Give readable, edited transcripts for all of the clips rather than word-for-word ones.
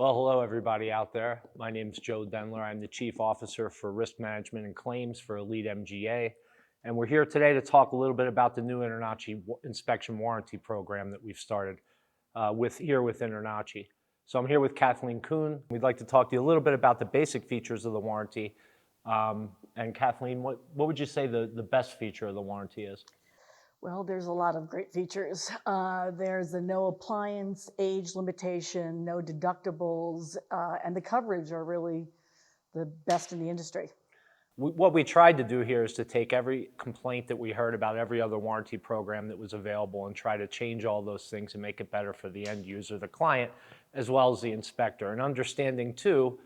Well, hello everybody out there. My name is Joe Denneler. I'm the Chief Officer for Risk Management and Claims for EliteMGA. And we're here today to talk a little bit about the new InterNACHI Inspection Warranty Program that we've started with InterNACHI. So I'm here with Kathleen Kuhn. We'd like to talk to you a little bit about the basic features of the warranty. And Kathleen, what would you say the best feature of the warranty is? Well, there's a lot of great features. There's the no appliance age limitation, no deductibles, and the coverage are really the best in the industry. What we tried to do here is to take every complaint that we heard about every other warranty program that was available and try to change all those things and make it better for the end user, the client, as well as the inspector. And understanding too,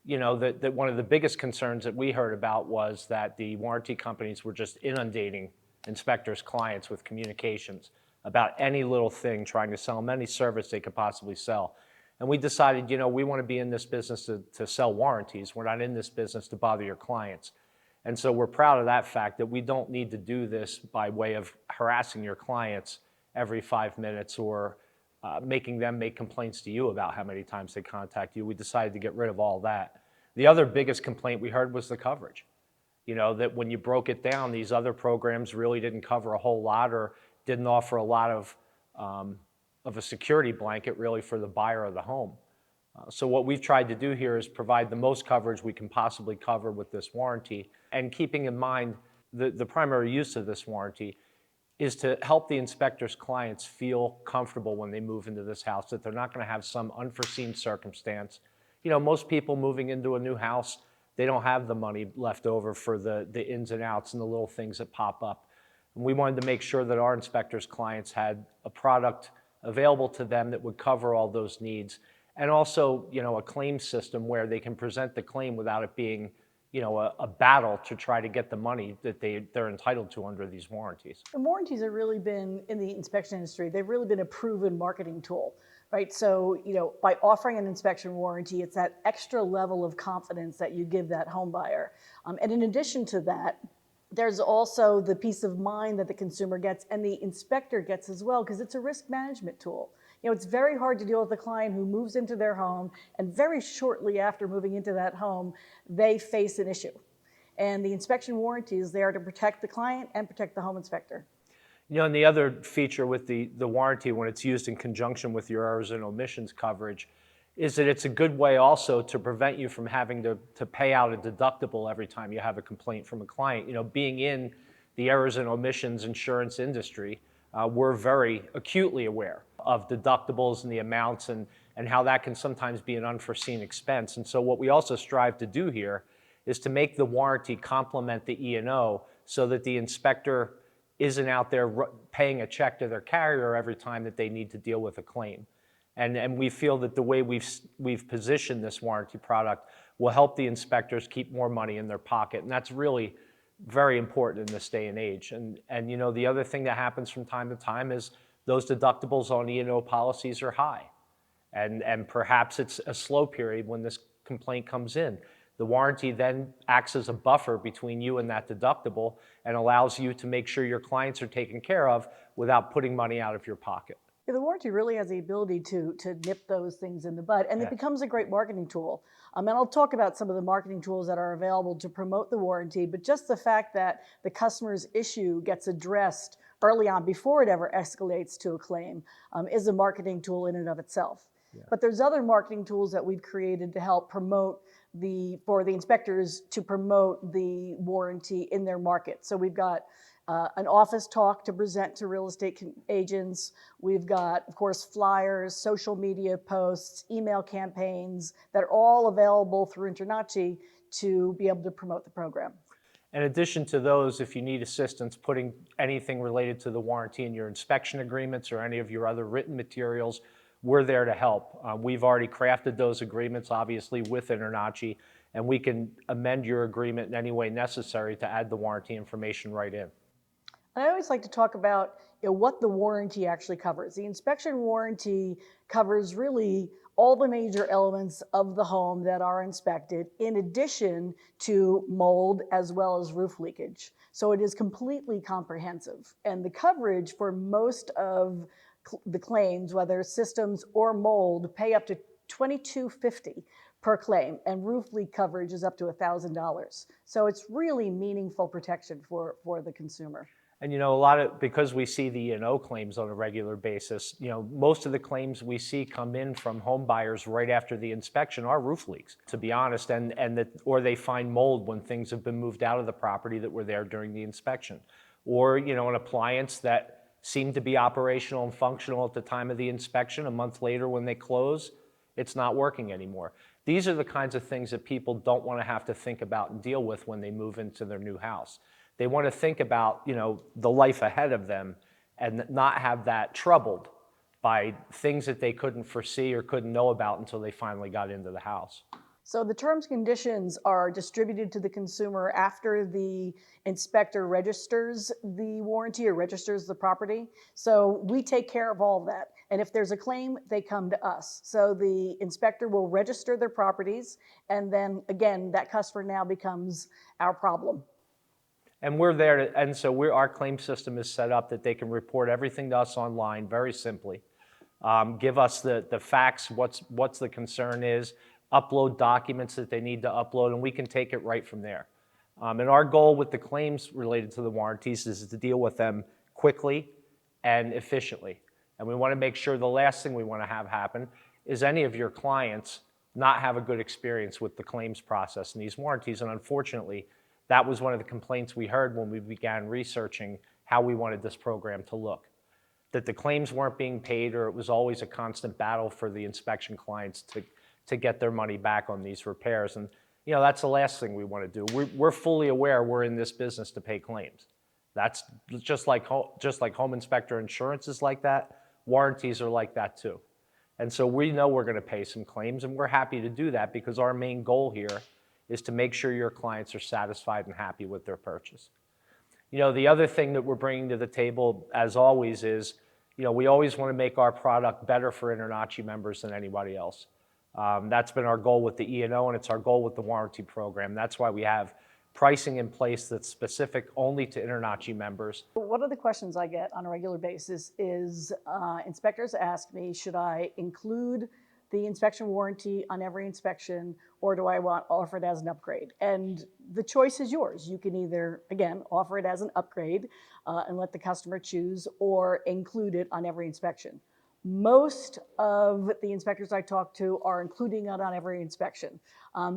that one of the biggest concerns that we heard about was that the warranty companies were just inundating inspectors' clients with communications about any little thing, trying to sell them any service they could possibly sell. And we decided, we want to be in this business to sell warranties. We're not in this business to bother your clients. And so we're proud of that fact that we don't need to do this by way of harassing your clients every 5 minutes or making them make complaints to you about how many times they contact you. We decided to get rid of all that. The other biggest complaint we heard was the coverage. That when you broke it down, these other programs really didn't cover a whole lot or didn't offer a lot of a security blanket really for the buyer of the home. So what we've tried to do here is provide the most coverage we can possibly cover with this warranty, and keeping in mind the primary use of this warranty is to help the inspector's clients feel comfortable when they move into this house, that they're not going to have some unforeseen circumstance. Most people moving into a new house, they don't have the money left over for the ins and outs and the little things that pop up. And we wanted to make sure that our inspectors' clients had a product available to them that would cover all those needs. And also, a claim system where they can present the claim without it being, a battle to try to get the money that they're entitled to under these warranties. And warranties have really been, in the inspection industry, they've really been a proven marketing tool. Right, so by offering an inspection warranty, it's that extra level of confidence that you give that home buyer. And in addition to that, there's also the peace of mind that the consumer gets and the inspector gets as well, because it's a risk management tool. It's very hard to deal with a client who moves into their home and very shortly after moving into that home, they face an issue. And the inspection warranty is there to protect the client and protect the home inspector. And the other feature with the warranty, when it's used in conjunction with your errors and omissions coverage, is that it's a good way also to prevent you from having to pay out a deductible every time you have a complaint from a client. Being in the errors and omissions insurance industry, we're very acutely aware of deductibles and the amounts and how that can sometimes be an unforeseen expense. And so what we also strive to do here is to make the warranty complement the E&O so that the inspector isn't out there paying a check to their carrier every time that they need to deal with a claim. And we feel that the way we've positioned this warranty product will help the inspectors keep more money in their pocket. And that's really very important in this day and age. And the other thing that happens from time to time is those deductibles on E&O policies are high. And perhaps it's a slow period when this complaint comes in. The warranty then acts as a buffer between you and that deductible and allows you to make sure your clients are taken care of without putting money out of your pocket. Yeah, the warranty really has the ability to nip those things in the bud, and it becomes a great marketing tool. And I'll talk about some of the marketing tools that are available to promote the warranty, but just the fact that the customer's issue gets addressed early on before it ever escalates to a claim is a marketing tool in and of itself. Yeah. But there's other marketing tools that we've created to help promote for the inspectors to promote the warranty in their market. So we've got an office talk to present to real estate agents. We've got, of course, flyers, social media posts, email campaigns that are all available through InterNACHI to be able to promote the program. In addition to those, if you need assistance putting anything related to the warranty in your inspection agreements or any of your other written materials, we're there to help. We've already crafted those agreements, obviously, with InterNACHI, and we can amend your agreement in any way necessary to add the warranty information right in. And I always like to talk about what the warranty actually covers. The inspection warranty covers really all the major elements of the home that are inspected, in addition to mold as well as roof leakage. So it is completely comprehensive. And the coverage for most of the claims, whether systems or mold, pay up to $22.50 per claim, and roof leak coverage is up to $1,000. So it's really meaningful protection for the consumer. And because we see the E&O claims on a regular basis, most of the claims we see come in from home buyers right after the inspection are roof leaks, to be honest, or they find mold when things have been moved out of the property that were there during the inspection, or an appliance that seemed to be operational and functional at the time of the inspection. A month later, when they close, it's not working anymore. These are the kinds of things that people don't want to have to think about and deal with when they move into their new house. They want to think about, the life ahead of them and not have that troubled by things that they couldn't foresee or couldn't know about until they finally got into the house. So the terms and conditions are distributed to the consumer after the inspector registers the warranty or registers the property. So we take care of all of that. And if there's a claim, they come to us. So the inspector will register their properties, and then again, that customer now becomes our problem. And we're there and so our claim system is set up that they can report everything to us online very simply. Give us the facts, what's the concern is, upload documents that they need to upload, and we can take it right from there. And our goal with the claims related to the warranties is to deal with them quickly and efficiently. And we want to make sure the last thing we want to have happen is any of your clients not have a good experience with the claims process and these warranties. And unfortunately, that was one of the complaints we heard when we began researching how we wanted this program to look. That the claims weren't being paid, or it was always a constant battle for the inspection clients to get their money back on these repairs. And that's the last thing we want to do. We're fully aware we're in this business to pay claims. That's just like home inspector insurance is like that, warranties are like that too. And so we know we're going to pay some claims, and we're happy to do that because our main goal here is to make sure your clients are satisfied and happy with their purchase. The other thing that we're bringing to the table, as always, is, we always want to make our product better for InterNACHI members than anybody else. That's been our goal with the E&O, and it's our goal with the warranty program. That's why we have pricing in place that's specific only to InterNACHI members. One of the questions I get on a regular basis is inspectors ask me, should I include the inspection warranty on every inspection, or do I offer it as an upgrade? And the choice is yours. You can either, again, offer it as an upgrade and let the customer choose, or include it on every inspection. Most of the inspectors I talk to are including it on every inspection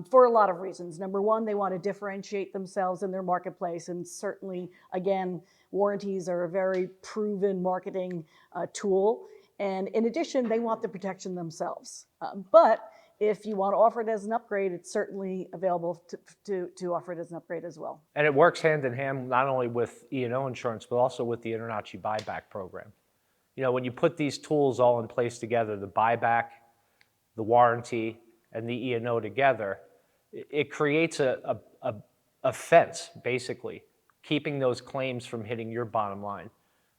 for a lot of reasons. Number one, they want to differentiate themselves in their marketplace, and certainly, again, warranties are a very proven marketing tool. And in addition, they want the protection themselves. But if you want to offer it as an upgrade, it's certainly available to offer it as an upgrade as well. And it works hand in hand not only with E&O insurance, but also with the InterNACHI buyback program. When you put these tools all in place together, the buyback, the warranty, and the E&O together, it creates a fence, basically, keeping those claims from hitting your bottom line.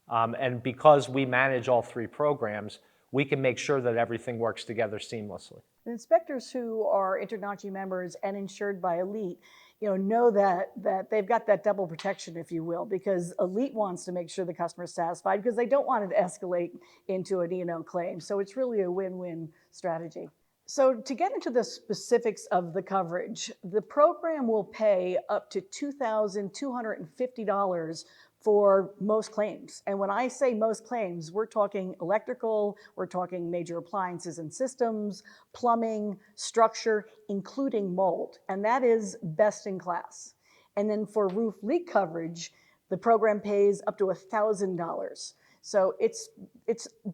And because we manage all three programs, we can make sure that everything works together seamlessly. The inspectors who are InterNACHI members and insured by Elite, know that they've got that double protection, if you will, because Elite wants to make sure the customer is satisfied because they don't want it to escalate into an E&O claim. So it's really a win-win strategy. So to get into the specifics of the coverage, the program will pay up to $2,250 for most claims. And when I say most claims, we're talking electrical, we're talking major appliances and systems, plumbing, structure, including mold. And that is best in class. And then for roof leak coverage, the program pays up to $1,000. So it's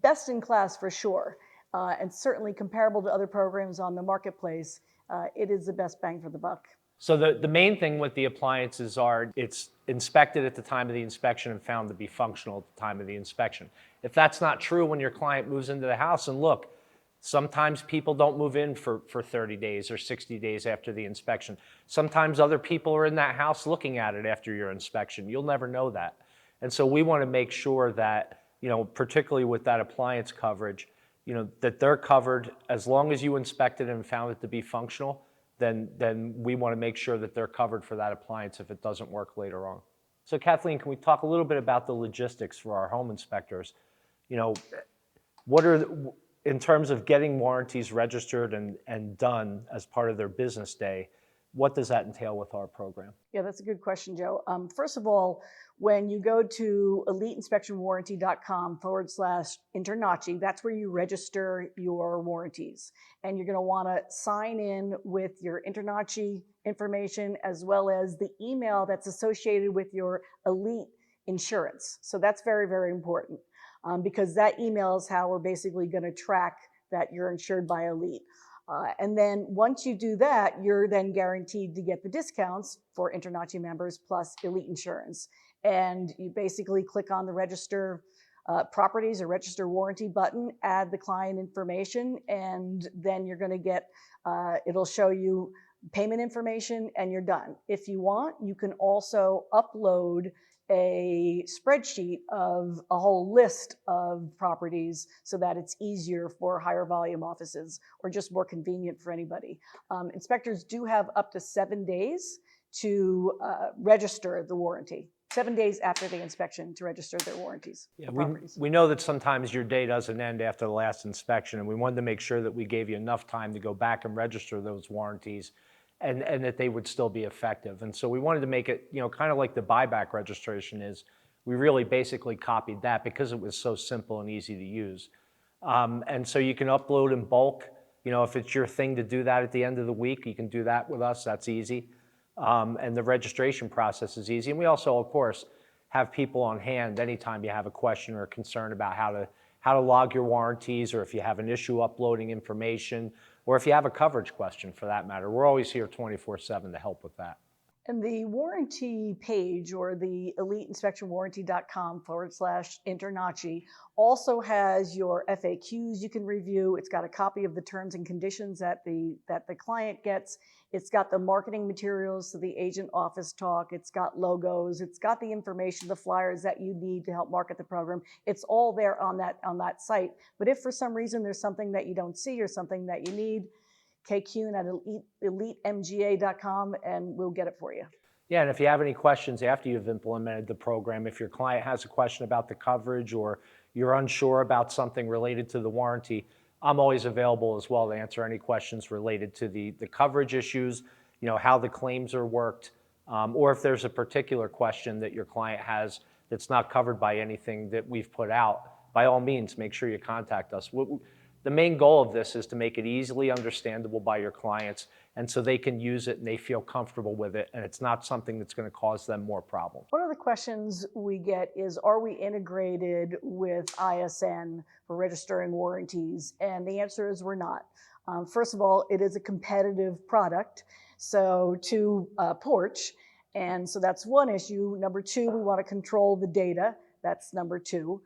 best in class for sure. And certainly comparable to other programs on the marketplace, it is the best bang for the buck. So the main thing with the appliances are it's inspected at the time of the inspection and found to be functional at the time of the inspection. If that's not true when your client moves into the house, and look, sometimes people don't move in for 30 days or 60 days after the inspection. Sometimes other people are in that house looking at it after your inspection. You'll never know that. And so we want to make sure that, particularly with that appliance coverage, that they're covered as long as you inspected and found it to be functional. Then we want to make sure that they're covered for that appliance if it doesn't work later on. So Kathleen, can we talk a little bit about the logistics for our home inspectors? in terms of getting warranties registered and done as part of their business day, what does that entail with our program? Yeah, that's a good question, Joe. First of all, when you go to EliteInspectionWarranty.com/InterNACHI, that's where you register your warranties. And you're going to want to sign in with your InterNACHI information as well as the email that's associated with your Elite insurance. So that's very, very important because that email is how we're basically going to track that you're insured by Elite. And then once you do that, you're then guaranteed to get the discounts for InterNACHI members plus Elite insurance. And you basically click on the register properties or register warranty button, add the client information, and then you're going to get, it'll show you payment information and you're done. If you want, you can also upload a spreadsheet of a whole list of properties so that it's easier for higher volume offices or just more convenient for anybody. Inspectors do have up to 7 days to register the warranty. 7 days after the inspection to register their warranties. Yeah, we know that sometimes your day doesn't end after the last inspection, and we wanted to make sure that we gave you enough time to go back and register those warranties and that they would still be effective. And so we wanted to make it, kind of like the buyback registration is. We really basically copied that because it was so simple and easy to use. And so you can upload in bulk. If it's your thing to do that at the end of the week, you can do that with us. That's easy. And the registration process is easy. And we also, of course, have people on hand anytime you have a question or a concern about how to log your warranties, or if you have an issue uploading information, or if you have a coverage question for that matter. We're always here 24/7 to help with that. And the warranty page, or the EliteInspectionWarranty.com/InterNACHI, also has your FAQs you can review. It's got a copy of the terms and conditions that the client gets. It's got the marketing materials, so the agent office talk. It's got logos. It's got the information, the flyers that you need to help market the program. It's all there on that site. But if for some reason there's something that you don't see or something that you need, Kuhn at EliteMGA.com, and we'll get it for you. Yeah, and if you have any questions after you've implemented the program, if your client has a question about the coverage or you're unsure about something related to the warranty, I'm always available as well to answer any questions related to the coverage issues, how the claims are worked, or if there's a particular question that your client has that's not covered by anything that we've put out. By all means, make sure you contact us. The main goal of this is to make it easily understandable by your clients, and so they can use it and they feel comfortable with it, and it's not something that's going to cause them more problems. One of the questions we get is, are we integrated with ISN for registering warranties? And the answer is we're not. First of all, it is a competitive product, so to Porch, and so that's one issue. Number two, we want to control the data. That's number two.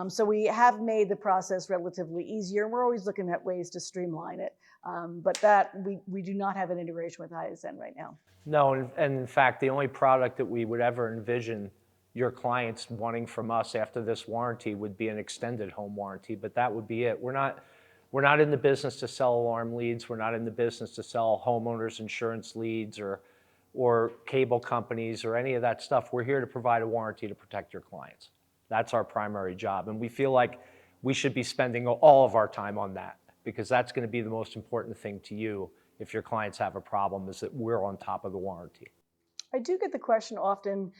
So we have made the process relatively easier, and we're always looking at ways to streamline it. But that we do not have an integration with ISN right now. No, and in fact, the only product that we would ever envision your clients wanting from us after this warranty would be an extended home warranty, but that would be it. We're not in the business to sell alarm leads. We're not in the business to sell homeowners insurance leads or cable companies or any of that stuff. We're here to provide a warranty to protect your clients. That's our primary job, and we feel like we should be spending all of our time on that, because that's going to be the most important thing to you if your clients have a problem, is that we're on top of the warranty. I do get the question often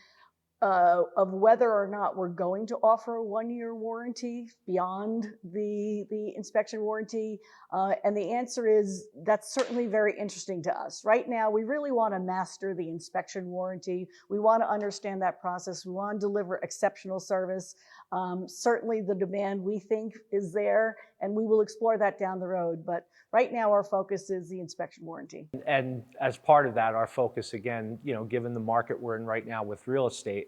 of whether or not we're going to offer a 1-year warranty beyond the inspection warranty. And the answer is that's certainly very interesting to us. Right now, we really want to master the inspection warranty. We want to understand that process. We want to deliver exceptional service. Certainly the demand, we think, is there, and we will explore that down the road. But right now, our focus is the inspection warranty. And as part of that, our focus, again, given the market we're in right now with real estate,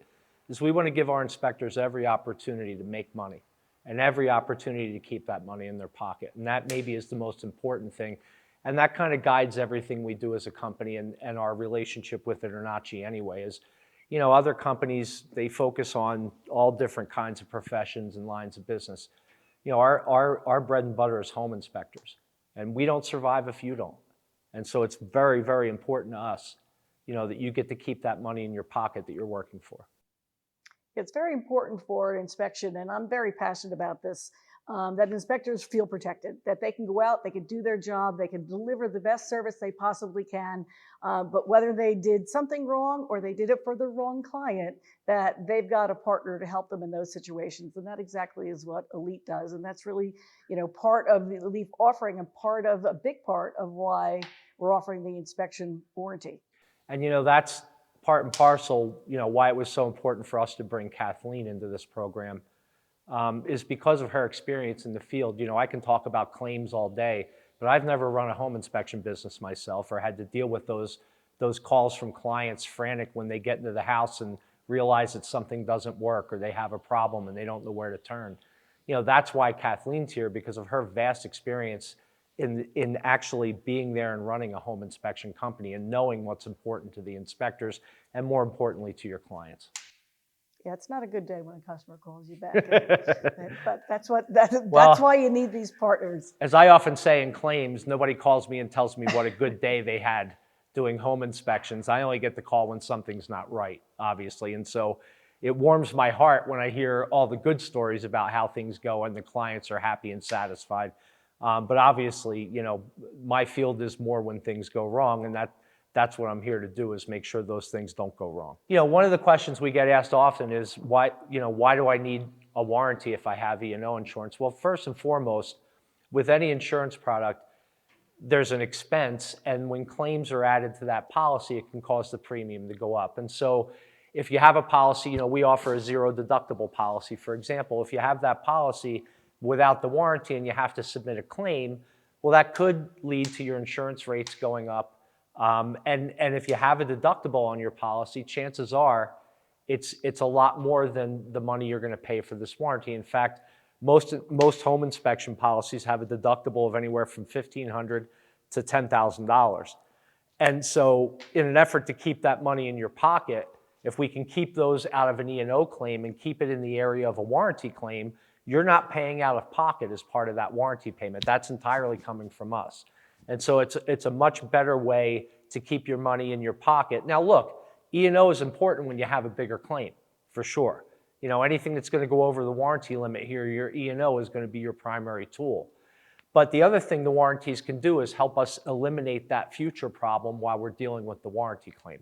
is we want to give our inspectors every opportunity to make money and every opportunity to keep that money in their pocket. And that maybe is the most important thing. And that kind of guides everything we do as a company and our relationship with InterNACHI anyway. Is, other companies, they focus on all different kinds of professions and lines of business. Our bread and butter is home inspectors, and we don't survive if you don't. And so it's very, very important to us, that you get to keep that money in your pocket that you're working for. It's very important for inspection, and I'm very passionate about this, that inspectors feel protected, that they can go out, they can do their job, they can deliver the best service they possibly can, but whether they did something wrong or they did it for the wrong client, that they've got a partner to help them in those situations. And that exactly is what Elite does. And that's really, part of the Elite offering and a big part of why we're offering the inspection warranty. And that's part and parcel, why it was so important for us to bring Kathleen into this program, is because of her experience in the field. I can talk about claims all day, but I've never run a home inspection business myself or had to deal with those calls from clients frantic when they get into the house and realize that something doesn't work or they have a problem and they don't know where to turn. That's why Kathleen's here, because of her vast experience in actually being there and running a home inspection company and knowing what's important to the inspectors and, more importantly, to your clients. Yeah, it's not a good day when a customer calls you back. But that's why you need these partners. As I often say in claims, nobody calls me and tells me what a good day they had doing home inspections. I only get the call when something's not right, obviously. And so it warms my heart when I hear all the good stories about how things go and the clients are happy and satisfied. But obviously, my field is more when things go wrong, and that's what I'm here to do, is make sure those things don't go wrong. One of the questions we get asked often is, why do I need a warranty if I have E&O insurance? Well, first and foremost, with any insurance product, there's an expense, and when claims are added to that policy, it can cause the premium to go up. And so if you have a policy, we offer a zero deductible policy, for example. If you have that policy without the warranty and you have to submit a claim, well, that could lead to your insurance rates going up. And if you have a deductible on your policy, chances are it's a lot more than the money you're going to pay for this warranty. In fact, most home inspection policies have a deductible of anywhere from $1,500 to $10,000. And so in an effort to keep that money in your pocket, if we can keep those out of an E&O claim and keep it in the area of a warranty claim, you're not paying out of pocket as part of that warranty payment. That's entirely coming from us. And so it's a much better way to keep your money in your pocket. Now look, E&O is important when you have a bigger claim, for sure. Anything that's going to go over the warranty limit here, your E&O is going to be your primary tool. But the other thing the warranties can do is help us eliminate that future problem while we're dealing with the warranty claim.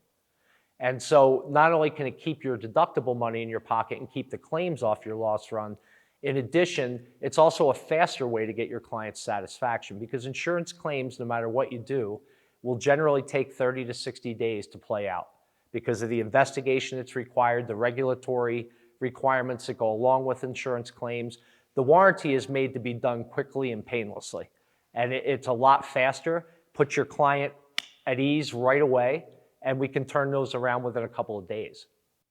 And so not only can it keep your deductible money in your pocket and keep the claims off your loss run, in addition, it's also a faster way to get your client's satisfaction, because insurance claims, no matter what you do, will generally take 30 to 60 days to play out because of the investigation that's required, the regulatory requirements that go along with insurance claims. The warranty is made to be done quickly and painlessly, and it's a lot faster. Put your client at ease right away, and we can turn those around within a couple of days.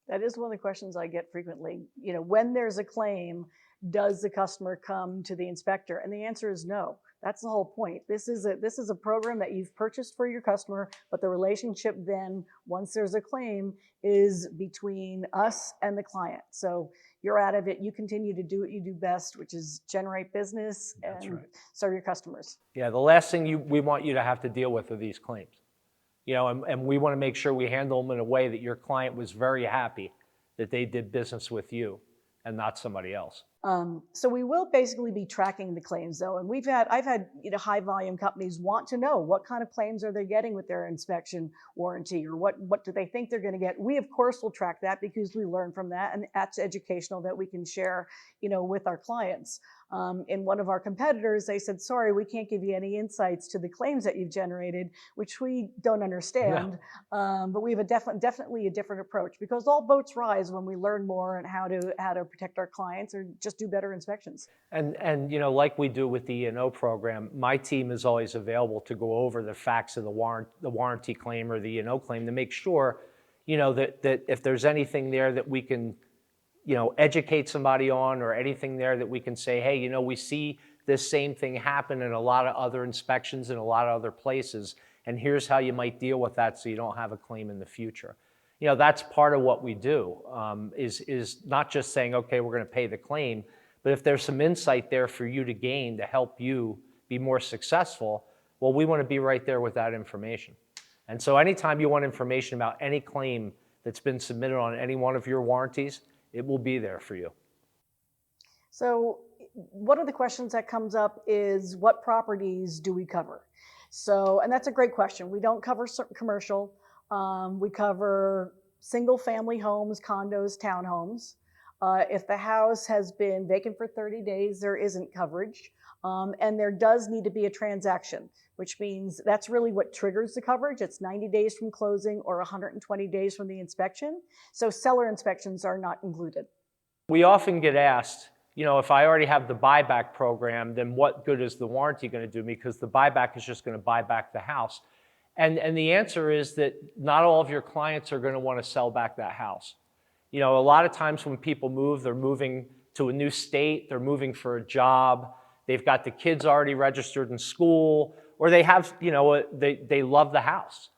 That is one of the questions I get frequently. When there's a claim, does the customer come to the inspector? And the answer is no. That's the whole point. This is a program that you've purchased for your customer, but the relationship then, once there's a claim, is between us and the client. So you're out of it. You continue to do what you do best, which is generate business and serve your customers. Yeah, the last thing we want you to have to deal with are these claims. And we want to make sure we handle them in a way that your client was very happy that they did business with you and not somebody else. So we will basically be tracking the claims, though, and I've had high volume companies want to know what kind of claims are they getting with their inspection warranty, or what do they think they're going to get. We of course will track that because we learn from that, and that's educational that we can share with our clients. In one of our competitors, they said, sorry, we can't give you any insights to the claims that you've generated, which we don't understand. No. But we have definitely a different approach, because all boats rise when we learn more on how to protect our clients or just do better inspections. And like we do with the E&O program, my team is always available to go over the facts of the warranty claim or the E&O claim to make sure, that if there's anything there that we can educate somebody on, or anything there that we can say, hey, we see this same thing happen in a lot of other inspections in a lot of other places, and here's how you might deal with that so you don't have a claim in the future. That's part of what we do, is not just saying, okay, we're going to pay the claim, but if there's some insight there for you to gain to help you be more successful, well, we want to be right there with that information. And so anytime you want information about any claim that's been submitted on any one of your warranties, it will be there for you. So one of the questions that comes up is, what properties do we cover? So, and that's a great question. We don't cover commercial. We cover single family homes, condos, townhomes. If the house has been vacant for 30 days, there isn't coverage. And there does need to be a transaction, which means that's really what triggers the coverage. It's 90 days from closing or 120 days from the inspection. So seller inspections are not included. We often get asked, if I already have the buyback program, then what good is the warranty going to do me? Because the buyback is just going to buy back the house. And the answer is that not all of your clients are going to want to sell back that house. A lot of times when people move, they're moving to a new state, they're moving for a job, they've got the kids already registered in school, or they have, they love the house.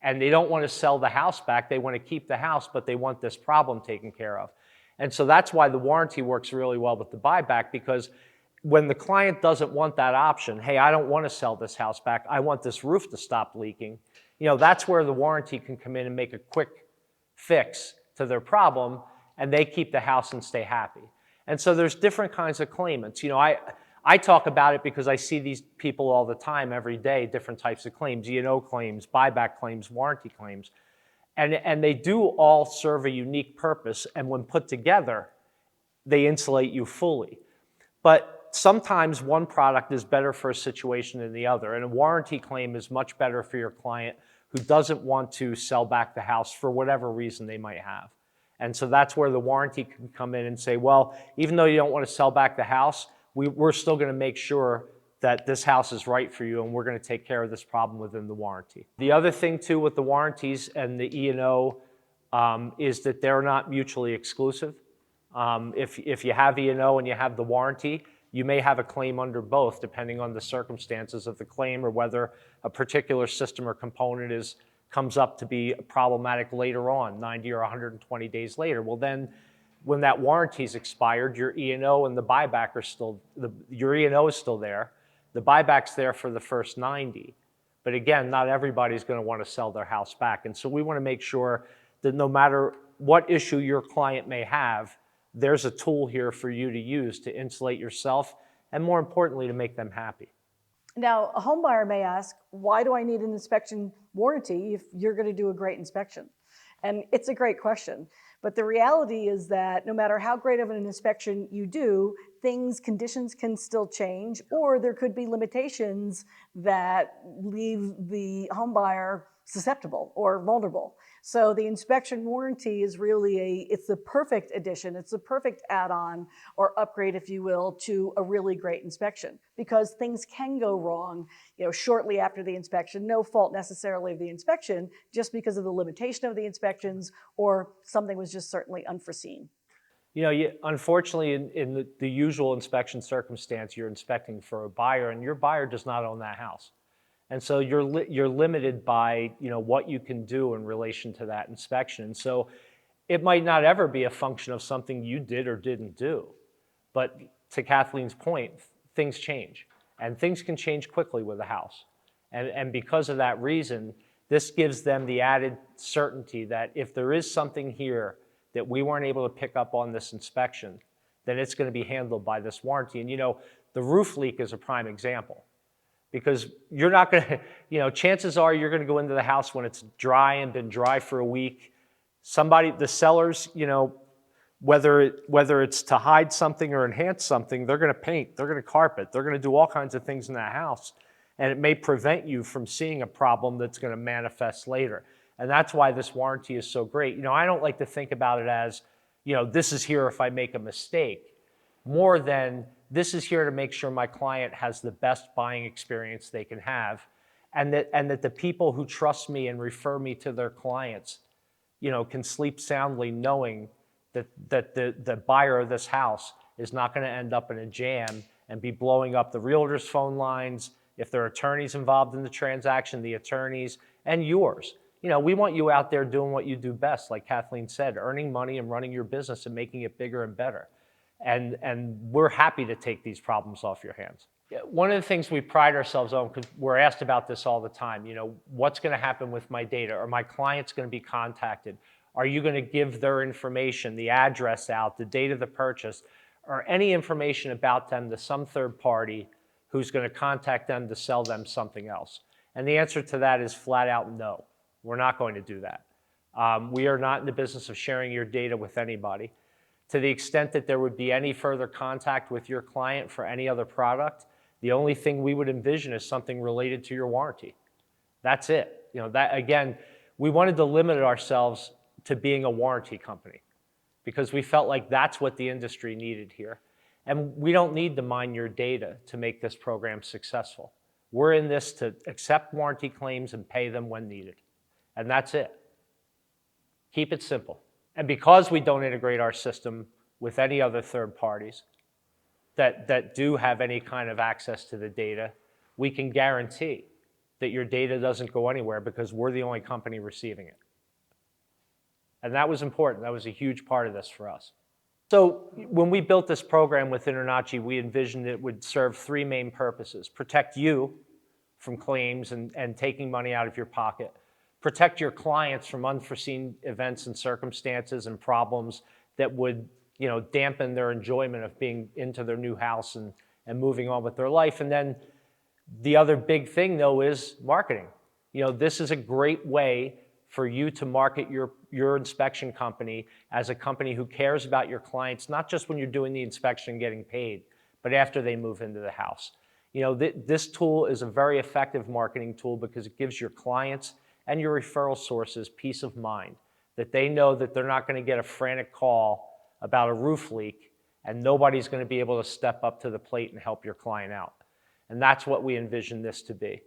And they don't want to sell the house back, they want to keep the house, but they want this problem taken care of. And so that's why the warranty works really well with the buyback, because when the client doesn't want that option, hey, I don't want to sell this house back, I want this roof to stop leaking, that's where the warranty can come in and make a quick fix to their problem, and they keep the house and stay happy. And so there's different kinds of claimants. I talk about it because I see these people all the time, every day, different types of claims, E&O claims, buyback claims, warranty claims. And they do all serve a unique purpose, and when put together, they insulate you fully. But sometimes one product is better for a situation than the other, and a warranty claim is much better for your client who doesn't want to sell back the house for whatever reason they might have. And so that's where the warranty can come in and say, well, even though you don't want to sell back the house, we're still going to make sure that this house is right for you, and we're going to take care of this problem within the warranty. The other thing too with the warranties and the E&O is that they're not mutually exclusive. If you have E&O and you have the warranty, you may have a claim under both depending on the circumstances of the claim or whether a particular system or component comes up to be problematic later on, 90 or 120 days later. Well then, when that warranty's expired, your E&O and the buyback are still, your E&O is still there. The buyback's there for the first 90. But again, not everybody's going to want to sell their house back. And so we want to make sure that no matter what issue your client may have, there's a tool here for you to use to insulate yourself and, more importantly, to make them happy. Now, a home buyer may ask, why do I need an inspection warranty if you're going to do a great inspection? And it's a great question. But the reality is that no matter how great of an inspection you do, conditions can still change, or there could be limitations that leave the home buyer susceptible or vulnerable. So the inspection warranty is really it's the perfect addition. It's the perfect add-on or upgrade, if you will, to a really great inspection, because things can go wrong, shortly after the inspection, no fault necessarily of the inspection, just because of the limitation of the inspections or something was just certainly unforeseen. Unfortunately, in the usual inspection circumstance, you're inspecting for a buyer, and your buyer does not own that house. And so you're limited by what you can do in relation to that inspection. And so it might not ever be a function of something you did or didn't do. But to Kathleen's point, things change. And things can change quickly with a house. And because of that reason, this gives them the added certainty that if there is something here that we weren't able to pick up on this inspection, then it's going to be handled by this warranty. And the roof leak is a prime example. Because you're not going to, chances are you're going to go into the house when it's dry and been dry for a week. The sellers, whether it's to hide something or enhance something, they're going to paint, they're going to carpet, they're going to do all kinds of things in that house. And it may prevent you from seeing a problem that's going to manifest later. And that's why this warranty is so great. I don't like to think about it as, this is here if I make a mistake, more than this is here to make sure my client has the best buying experience they can have, and that the people who trust me and refer me to their clients, can sleep soundly knowing that the buyer of this house is not going to end up in a jam and be blowing up the realtor's phone lines. If there are attorneys involved in the transaction, the attorneys, and yours. We want you out there doing what you do best, like Kathleen said, earning money and running your business and making it bigger and better. And we're happy to take these problems off your hands. One of the things we pride ourselves on, because we're asked about this all the time, what's going to happen with my data? Are my clients going to be contacted? Are you going to give their information, the address out, the date of the purchase, or any information about them to some third party who's going to contact them to sell them something else? And the answer to that is flat out no. We're not going to do that. We are not in the business of sharing your data with anybody. To the extent that there would be any further contact with your client for any other product, the only thing we would envision is something related to your warranty. That's it. That again, we wanted to limit ourselves to being a warranty company because we felt like that's what the industry needed here. And we don't need to mine your data to make this program successful. We're in this to accept warranty claims and pay them when needed. And that's it. Keep it simple. And because we don't integrate our system with any other third parties that do have any kind of access to the data, we can guarantee that your data doesn't go anywhere because we're the only company receiving it. And that was important. That was a huge part of this for us. So when we built this program with InterNACHI, we envisioned it would serve three main purposes: protect you from claims and taking money out of your pocket, protect your clients from unforeseen events and circumstances and problems that would dampen their enjoyment of being into their new house and moving on with their life. And then the other big thing, though, is marketing. This is a great way for you to market your inspection company as a company who cares about your clients, not just when you're doing the inspection and getting paid, but after they move into the house. This tool is a very effective marketing tool because it gives your clients and your referral sources peace of mind, that they know that they're not going to get a frantic call about a roof leak and nobody's going to be able to step up to the plate and help your client out. And that's what we envision this to be.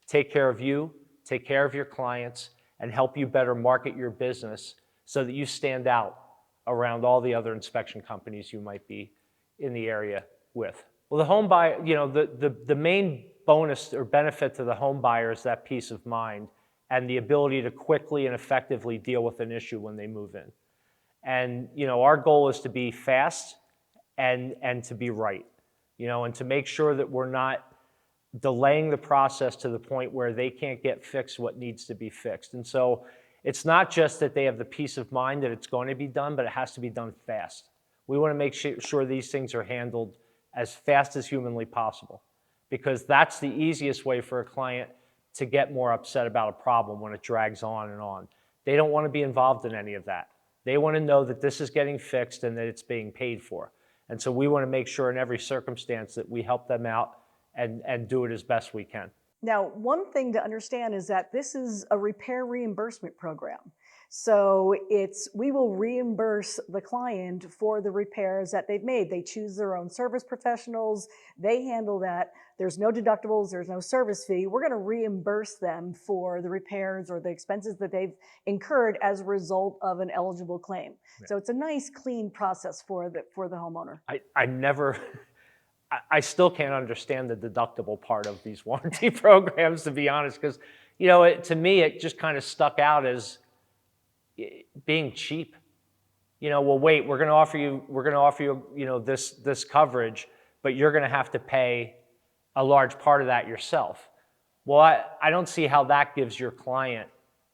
Take care of you, take care of your clients, and help you better market your business so that you stand out around all the other inspection companies you might be in the area with. Well, the home buyer, the main bonus or benefit to the home buyer is that peace of mind and the ability to quickly and effectively deal with an issue when they move in. And our goal is to be fast and to be right, and to make sure that we're not delaying the process to the point where they can't get fixed what needs to be fixed. And so it's not just that they have the peace of mind that it's going to be done, but it has to be done fast. We want to make sure these things are handled as fast as humanly possible, because that's the easiest way for a client to get more upset about a problem when it drags on and on. They don't want to be involved in any of that. They want to know that this is getting fixed and that it's being paid for. And so we want to make sure in every circumstance that we help them out and do it as best we can. Now, one thing to understand is that this is a repair reimbursement program. So we will reimburse the client for the repairs that they've made. They choose their own service professionals. They handle that. There's no deductibles. There's no service fee. We're going to reimburse them for the repairs or the expenses that they've incurred as a result of an eligible claim. Yeah. So it's a nice, clean process for the homeowner. I still can't understand the deductible part of these warranty programs, to be honest, because to me it just kind of stuck out as being cheap. Well, wait, we're going to offer you this coverage, but you're going to have to pay a large part of that yourself. Well, I don't see how that gives your client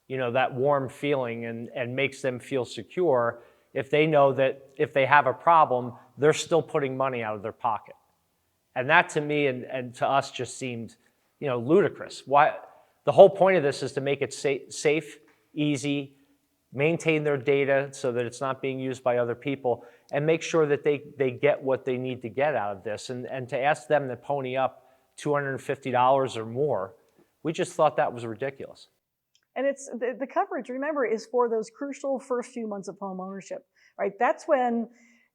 that warm feeling and makes them feel secure if they know that if they have a problem, they're still putting money out of their pocket. And that to me and to us just seemed, ludicrous. Why? The whole point of this is to make it safe, easy, maintain their data so that it's not being used by other people, and make sure that they get what they need to get out of this. And to ask them to pony up $250 or more, we just thought that was ridiculous. And it's the coverage, remember, is for those crucial first few months of home ownership, right? That's when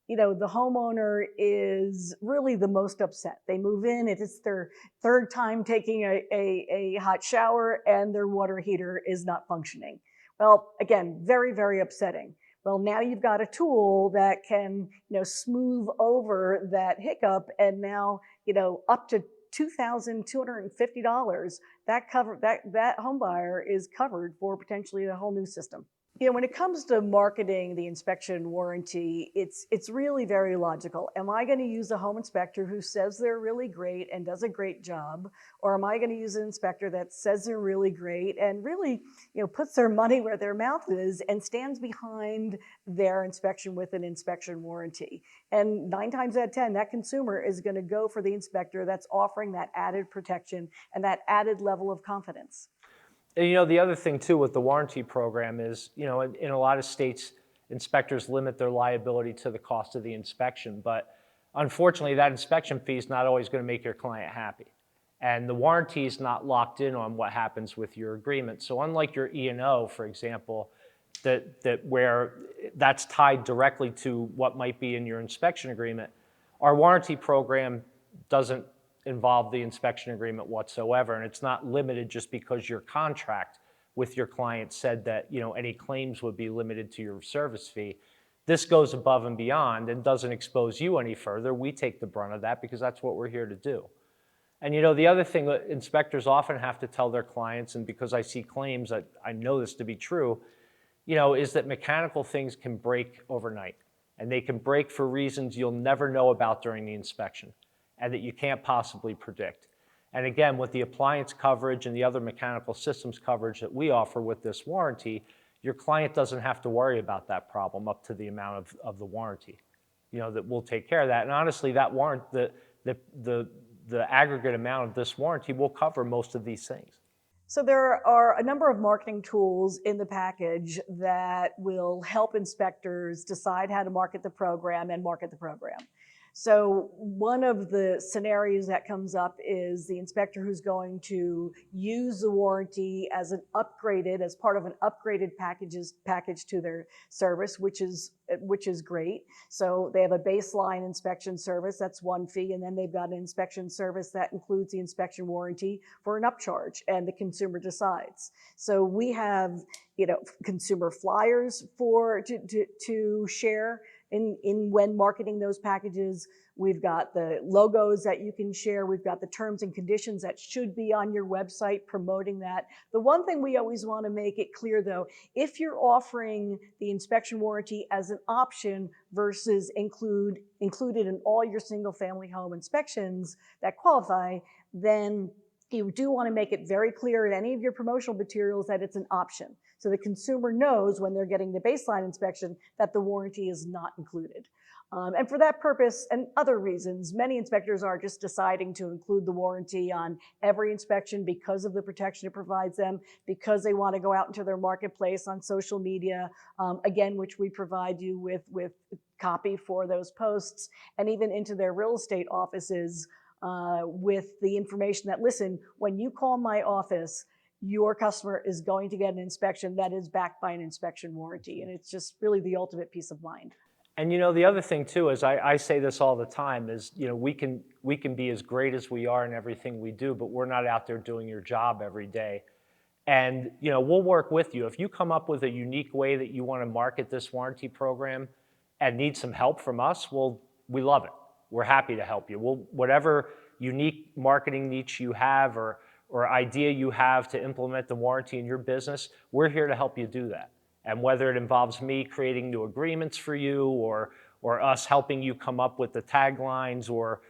the homeowner is really the most upset. They move in, it's their third time taking a hot shower and their water heater is not functioning. Well, again, very, very upsetting. Well, now you've got a tool that can, smooth over that hiccup, and now, up to $2,250, that home buyer is covered for potentially a whole new system. When it comes to marketing the inspection warranty, it's really very logical. Am I going to use a home inspector who says they're really great and does a great job, or am I going to use an inspector that says they're really great and really, puts their money where their mouth is and stands behind their inspection with an inspection warranty? And 9 times out of 10, that consumer is going to go for the inspector that's offering that added protection and that added level of confidence. And the other thing too with the warranty program is, in a lot of states, inspectors limit their liability to the cost of the inspection. But unfortunately, that inspection fee is not always going to make your client happy. And the warranty is not locked in on what happens with your agreement. So unlike your E&O, for example, where that's tied directly to what might be in your inspection agreement, our warranty program doesn't involve the inspection agreement whatsoever, and it's not limited just because your contract with your client said that any claims would be limited to your service fee. This goes above and beyond and doesn't expose you any further. We take the brunt of that because that's what we're here to do. And the other thing that inspectors often have to tell their clients, and because I see claims that I know this to be true, is that mechanical things can break overnight, and they can break for reasons you'll never know about during the inspection and that you can't possibly predict. And again, with the appliance coverage and the other mechanical systems coverage that we offer with this warranty, your client doesn't have to worry about that problem up to the amount of the warranty, that we'll take care of that. And honestly, that the aggregate amount of this warranty will cover most of these things. So there are a number of marketing tools in the package that will help inspectors decide how to market the program and market the program. So one of the scenarios that comes up is the inspector who's going to use the warranty as part of an upgraded package to their service, which is great. So they have a baseline inspection service, that's one fee, and then they've got an inspection service that includes the inspection warranty for an upcharge, and the consumer decides. So we have, consumer flyers to share in when marketing those packages. We've got the logos that you can share. We've got the terms and conditions that should be on your website promoting that. The one thing we always want to make it clear, though, if you're offering the inspection warranty as an option versus included in all your single-family home inspections that qualify, then you do want to make it very clear in any of your promotional materials that it's an option, so the consumer knows when they're getting the baseline inspection that the warranty is not included. And for that purpose and other reasons, many inspectors are just deciding to include the warranty on every inspection because of the protection it provides them, because they want to go out into their marketplace on social media, again, which we provide you with copy for those posts, and even into their real estate offices with the information that, listen, when you call my office, your customer is going to get an inspection that is backed by an inspection warranty. And it's just really the ultimate peace of mind. And the other thing too is I say this all the time is, we can be as great as we are in everything we do, but we're not out there doing your job every day. And we'll work with you. If you come up with a unique way that you want to market this warranty program and need some help from us, well, we love it. We're happy to help you. Whatever unique marketing niche you have or idea you have to implement the warranty in your business, we're here to help you do that. And whether it involves me creating new agreements for you or us helping you come up with the taglines or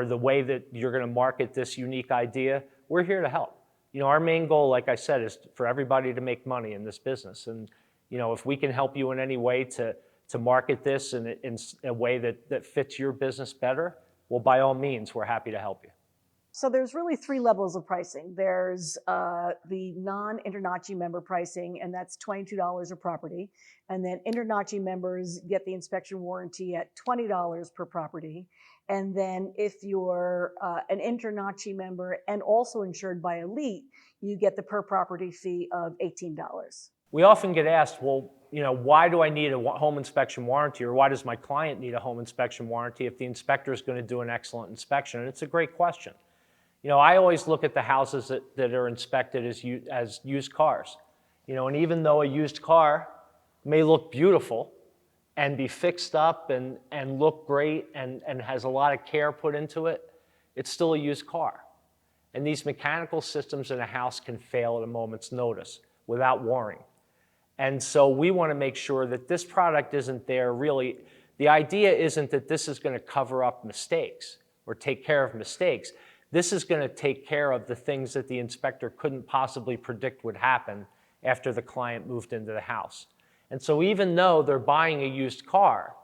the way that you're going to market this unique idea, we're here to help. Our main goal, like I said, is for everybody to make money in this business. And if we can help you in any way to market this in a way that fits your business better, well, by all means, we're happy to help you. So there's really 3 levels of pricing. There's the non-InterNACHI member pricing, and that's $22 a property. And then InterNACHI members get the inspection warranty at $20 per property. And then if you're an InterNACHI member and also insured by Elite, you get the per property fee of $18. We often get asked, well, why do I need a home inspection warranty, or why does my client need a home inspection warranty if the inspector is going to do an excellent inspection? And it's a great question. I always look at the houses that are inspected as used cars. And even though a used car may look beautiful and be fixed up and look great and has a lot of care put into it, it's still a used car. And these mechanical systems in a house can fail at a moment's notice without warning. And so we want to make sure that this product isn't there really. The idea isn't that this is going to cover up mistakes or take care of mistakes. This is going to take care of the things that the inspector couldn't possibly predict would happen after the client moved into the house. And so even though they're buying a used car,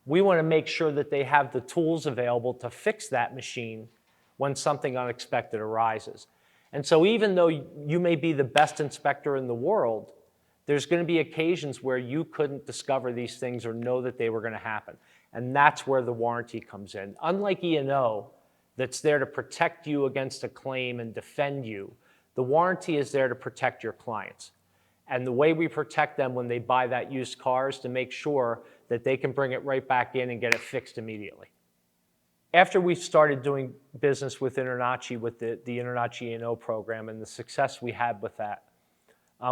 we want to make sure that they have the tools available to fix that machine when something unexpected arises. And so even though you may be the best inspector in the world, there's going to be occasions where you couldn't discover these things or know that they were going to happen. And that's where the warranty comes in. Unlike E&O, that's there to protect you against a claim and defend you, the warranty is there to protect your clients. And the way we protect them when they buy that used car is to make sure that they can bring it right back in and get it fixed immediately. After we started doing business with InterNACHI, with the InterNACHI E&O program and the success we had with that,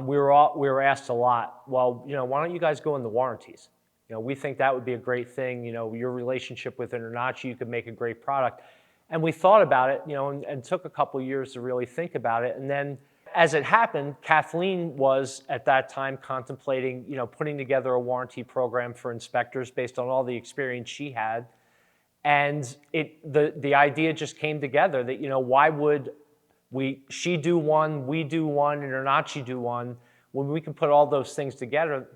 we were asked a lot, well, why don't you guys go in the warranties? We think that would be a great thing. Your relationship with InterNACHI, you could make a great product. And we thought about it, and took a couple years to really think about it. And then as it happened, Kathleen was at that time contemplating, putting together a warranty program for inspectors based on all the experience she had. And the idea just came together that, why would she do one, we do one, InterNACHI do one, when we can put all those things together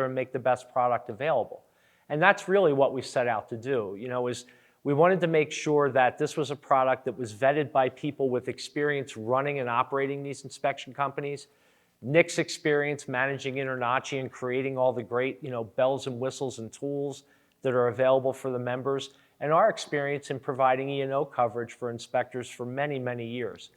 and make the best product available. And that's really what we set out to do, is we wanted to make sure that this was a product that was vetted by people with experience running and operating these inspection companies, Nick's experience managing InterNACHI and creating all the great, bells and whistles and tools that are available for the members, and our experience in providing E&O coverage for inspectors for many, many years.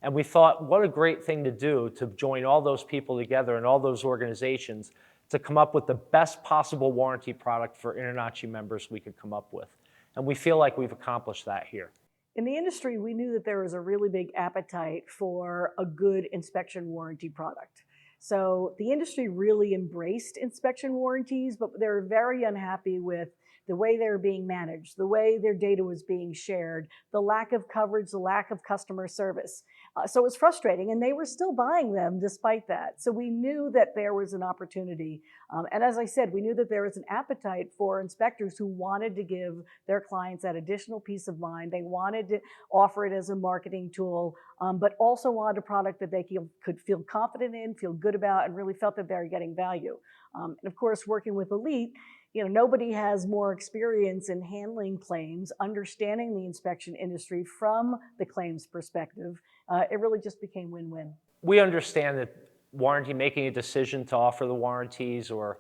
And we thought, what a great thing to do to join all those people together and all those organizations to come up with the best possible warranty product for InterNACHI members we could come up with. And we feel like we've accomplished that here. In the industry, we knew that there was a really big appetite for a good inspection warranty product. So the industry really embraced inspection warranties, but they were very unhappy with the way they were being managed, the way their data was being shared, the lack of coverage, the lack of customer service. So it was frustrating, and they were still buying them despite that. So we knew that there was an opportunity. And as I said, we knew that there was an appetite for inspectors who wanted to give their clients that additional peace of mind. They wanted to offer it as a marketing tool, but also wanted a product that they could feel confident in, feel good about, and really felt that they were getting value. And of course, working with Elite, nobody has more experience in handling claims, understanding the inspection industry from the claims perspective. It really just became win-win. We understand that making a decision to offer the warranties or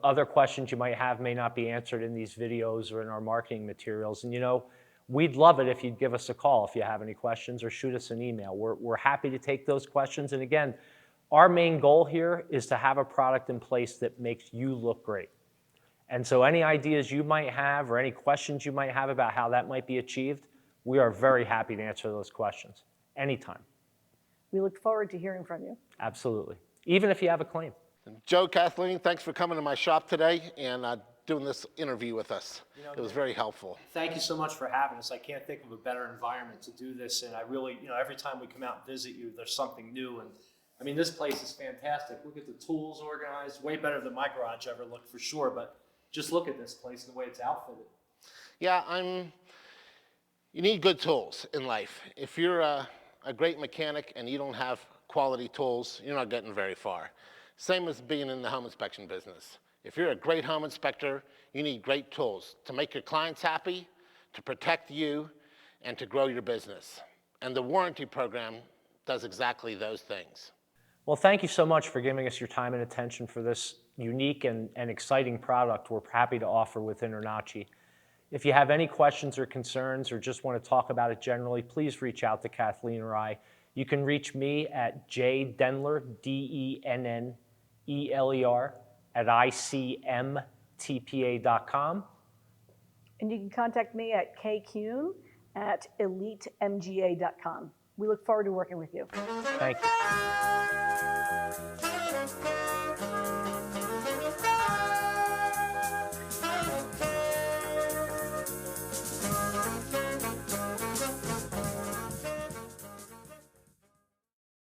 other questions you might have may not be answered in these videos or in our marketing materials. And we'd love it if you'd give us a call if you have any questions or shoot us an email. We're happy to take those questions. And again, our main goal here is to have a product in place that makes you look great. And so any ideas you might have or any questions you might have about how that might be achieved, we are very happy to answer those questions anytime. We look forward to hearing from you. Absolutely. Even if you have a claim. Joe, Kathleen, thanks for coming to my shop today and doing this interview with us. It was very helpful. Thank you so much for having us. I can't think of a better environment to do this. And I really, every time we come out and visit you, there's something new. And I mean, this place is fantastic. Look at the tools organized, way better than my garage ever looked for sure. But just look at this place and the way it's outfitted. Yeah, you need good tools in life. If you're a great mechanic and you don't have quality tools, you're not getting very far. Same as being in the home inspection business. If you're a great home inspector, you need great tools to make your clients happy, to protect you, and to grow your business. And the warranty program does exactly those things. Well, thank you so much for giving us your time and attention for this unique and exciting product we're happy to offer with InterNACHI. If you have any questions or concerns or just want to talk about it generally, please reach out to Kathleen or I. You can reach me at jdenneler, DENNELER, at ICMTPA.com. And you can contact me at Kuhn at EliteMGA.com. We look forward to working with you. Thank you.